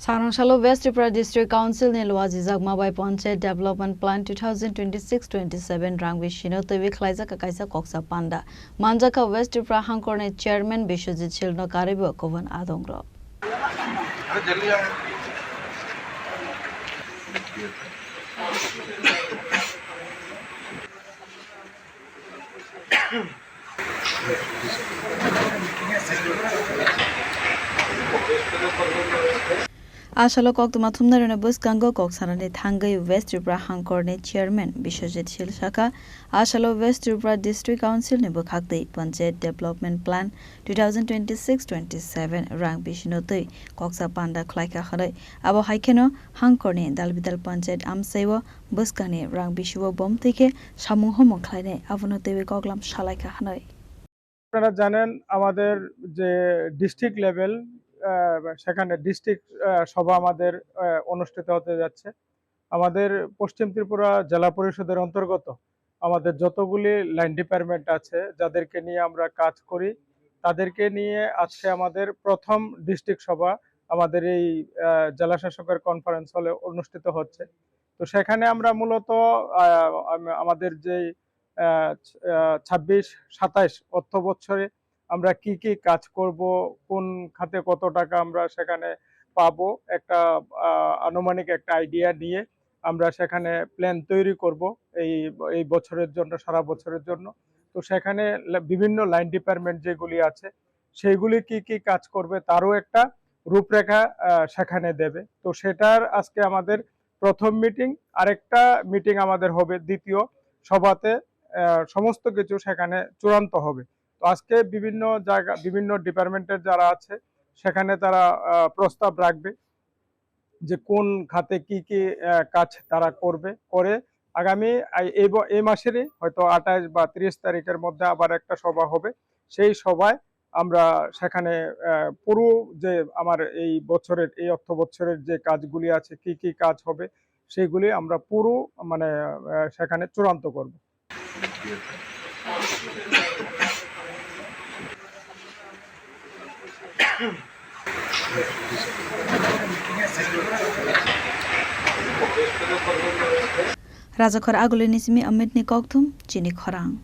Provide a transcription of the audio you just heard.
Sarangshalo West Tripura District Council ne Luazi Zagmabai Panchayat Development Plan 2026-27 Rangwi Shino Tevi Khlaisa Kakaisa Koksa Panda Manjaka West Tripura Hangkorne Chairman Bishojit Chilno Karibu Kovan Adongro Ashalo Kok Tumatumna and Bus Gango Koksarane Tangai West Tripura Hangkorne Chairman Bishojit Shilshaka Ashalo West Tripura District Council ne Bukhakde Panchayat Development Plan 2026-27 Rang Bishinotoi Koksa Panda Klaika Hare Abo Haikeno Hangkorne Dalbidal Panchayat Amsewa Buskane Rang Bishuo Bom Teke Samung Homo Klaine Avonotewe Koklam Shalaika Hanoi আপনারা জানেন আমাদের যে district level সেখানে district সভা আমাদের অনুষ্ঠিত হতে যাচ্ছে আমাদের পশ্চিম ত্রিপুরা জেলা পরিষদের অন্তর্গত আমাদের যতগুলি লাইন ডিপার্টমেন্ট আছে যাদেরকে নিয়ে আমরা কাজ করি তাদেরকে নিয়ে আজকে আমাদের প্রথম ডিস্ট্রিক্ট সভা আমাদের এই জেলা শাসকের কনফারেন্স হলে অনুষ্ঠিত হচ্ছে তো সেখানে আমরা মূলত আমাদের যেই 26-27 অর্থ বছরে আমরা কি কি কাজ করব কোন খাতে কত টাকা আমরা সেখানে পাবো একটা আনুমানিক একটা আইডিয়া নিয়ে আমরা সেখানে প্ল্যান তৈরি করব এই বছরের জন্য সারা বছরের জন্য তো সেখানে বিভিন্ন লাইন ডিপার্টমেন্ট যেগুলি আছে সেইগুলি কি কি কাজ করবে তারও একটা রূপরেখা সেখানে দেবে তো সেটার আজকে আমাদের প্রথম মিটিং আরেকটা মিটিং আমাদের হবে দ্বিতীয় সভাতে সমস্ত কিছু সেখানে চূড়ান্ত হবে তো আজকে বিভিন্ন জায়গা বিভিন্ন ডিপার্টমেন্টের যারা আছে সেখানে তারা প্রস্তাব রাখবে যে কোন খাতে কি কি কাজ তারা করবে করে আগামী এই মাসেরই হয়তো 28 বা 30 তারিখের মধ্যে আবার একটা সভা হবে সেই সভায় আমরা সেখানে পুরো যে আমার এই বছরের এই অর্থ বছরের যে কাজগুলি আছে কি কি কাজ হবে সেগুলি আমরা পুরো মানে সেখানে চূড়ান্ত করব Rajakhor Agule Nismi Amit Nikoktum Chini Khorang